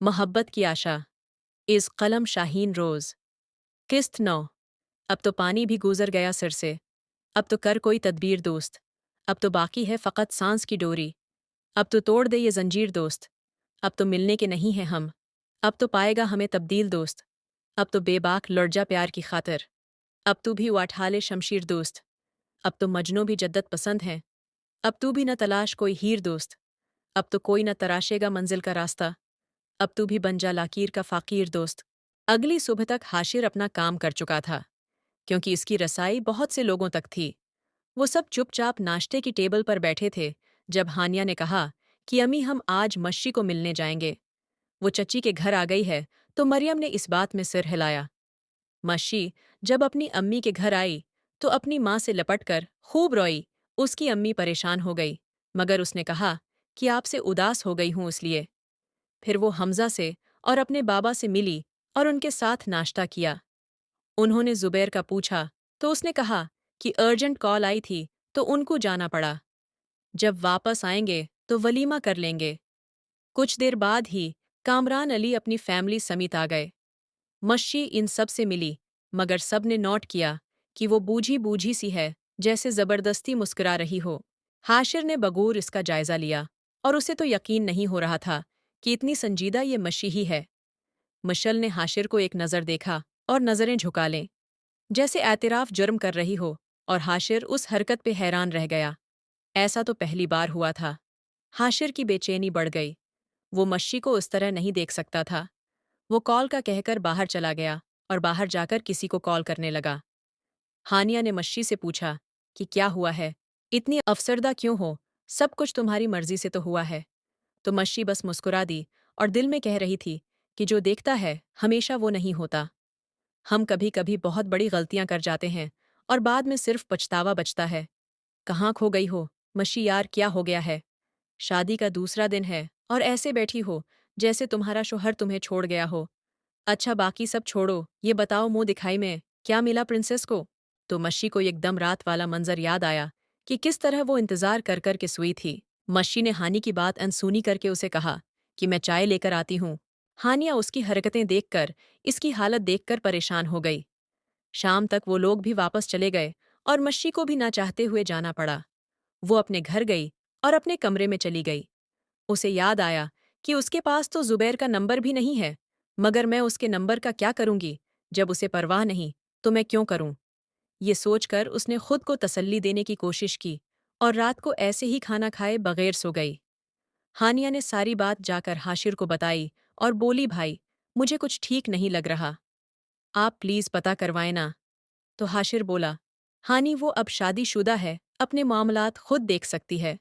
मोहब्बत की आशा, इस कलम शाहीन रोज़। किस्त 9। अब तो पानी भी गुजर गया सिर से। अब तो कर कोई तदबीर दोस्त। अब तो बाकी है फ़कत सांस की डोरी। अब तो तोड़ दे ये जंजीर दोस्त। अब तो मिलने के नहीं हैं हम। अब तो पाएगा हमें तब्दील दोस्त। अब तो बेबाक लड़ जा प्यार की खातिर। अब तू भी उठा ले शमशीर दोस्त। अब तो मजनू भी जद्दत पसंद हैं। अब तू भी न तलाश कोई हीर दोस्त। अब तो कोई न तराशेगा मंजिल का रास्ता। अब तू भी बन जा लाकीर का फ़ाकीर दोस्त। अगली सुबह तक हाशिर अपना काम कर चुका था, क्योंकि इसकी रसाई बहुत से लोगों तक थी। वो सब चुपचाप नाश्ते की टेबल पर बैठे थे जब हानिया ने कहा कि अम्मी हम आज मच्छी को मिलने जाएंगे। वो चची के घर आ गई है तो मरियम ने इस बात में सिर हिलाया। मच्छी जब अपनी अम्मी के घर आई तो अपनी माँ से लपटकर खूब रोई। उसकी अम्मी परेशान हो गई, मगर उसने कहा कि आपसे उदास हो गई हूँ इसलिए। फिर वो हमजा से और अपने बाबा से मिली और उनके साथ नाश्ता किया। उन्होंने ज़ुबैर का पूछा तो उसने कहा कि अर्जेंट कॉल आई थी तो उनको जाना पड़ा। जब वापस आएंगे तो वलीमा कर लेंगे। कुछ देर बाद ही कामरान अली अपनी फैमिली समेत आ गए। मच्छी इन सब से मिली, मगर सब ने नोट किया कि वो बूझी बूझी सी है, जैसे ज़बरदस्ती मुस्कुरा रही हो। हाशिर ने बगौर इसका जायज़ा लिया और उसे तो यकीन नहीं हो रहा था कि इतनी संजीदा ये मच्छी ही है। मशल ने हाशिर को एक नज़र देखा और नज़रें झुका लें, जैसे एतराफ़ जुर्म कर रही हो, और हाशिर उस हरकत पे हैरान रह गया। ऐसा तो पहली बार हुआ था। हाशिर की बेचैनी बढ़ गई। वो मच्छी को उस तरह नहीं देख सकता था। वो कॉल का कहकर बाहर चला गया और बाहर जाकर किसी को कॉल करने लगा। हानिया ने मच्छी से पूछा कि क्या हुआ है, इतनी अफसरदा क्यों हो? सब कुछ तुम्हारी मर्जी से तो हुआ है। तो मच्छी बस मुस्कुरा दी और दिल में कह रही थी कि जो देखता है हमेशा वो नहीं होता। हम कभी कभी बहुत बड़ी गलतियां कर जाते हैं और बाद में सिर्फ पछतावा बचता है। कहाँ खो गई हो मच्छी यार, क्या हो गया है? शादी का दूसरा दिन है और ऐसे बैठी हो जैसे तुम्हारा शोहर तुम्हें छोड़ गया हो। अच्छा बाकी सब छोड़ो, ये बताओ मुंह दिखाई में क्या मिला प्रिंसेस को? तो मच्छी को एकदम रात वाला मंजर याद आया कि किस तरह वो इंतजार कर कर के सोई थी। मच्छी ने हानि की बात अनसुनी करके उसे कहा कि मैं चाय लेकर आती हूँ। हानिया उसकी हरकतें देखकर, इसकी हालत देखकर परेशान हो गई। शाम तक वो लोग भी वापस चले गए और मच्छी को भी ना चाहते हुए जाना पड़ा। वो अपने घर गई और अपने कमरे में चली गई। उसे याद आया कि उसके पास तो ज़ुबैर का नंबर भी नहीं है, मगर मैं उसके नंबर का क्या करूंगी? जब उसे परवाह नहीं तो मैं क्यों करूं? ये सोचकर उसने खुद को तसल्ली देने की कोशिश की और रात को ऐसे ही खाना खाए बगैर सो गई। हानिया ने सारी बात जाकर हाशिर को बताई और बोली, भाई मुझे कुछ ठीक नहीं लग रहा, आप प्लीज़ पता करवाएं ना। तो हाशिर बोला, हानी वो अब शादीशुदा है, अपने मामलात खुद देख सकती है।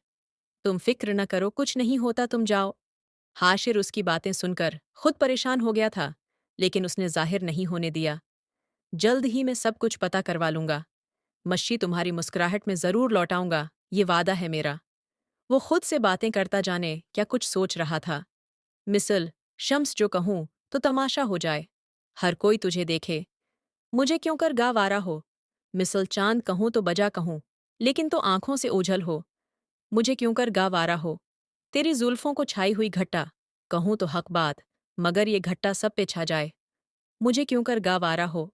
तुम फिक्र न करो, कुछ नहीं होता, तुम जाओ। हाशिर उसकी बातें सुनकर खुद परेशान हो गया था, लेकिन उसने जाहिर नहीं होने दिया। जल्द ही मैं सब कुछ पता करवा लूंगा। मच्छी तुम्हारी मुस्कुराहट में ज़रूर लौटाऊंगा, ये वादा है मेरा। वो खुद से बातें करता जाने क्या कुछ सोच रहा था। मिसल शम्स जो कहूँ तो तमाशा हो जाए, हर कोई तुझे देखे, मुझे क्यों कर गावारा हो। मिसल चांद कहूँ तो बजा कहूँ, लेकिन तो आंखों से ओझल हो, मुझे क्यों कर गावारा हो। तेरी जुल्फों को छाई हुई घट्टा, कहूँ तो हक बात, मगर ये घट्टा सब पे छा जाए, मुझे क्यों कर गावारा हो।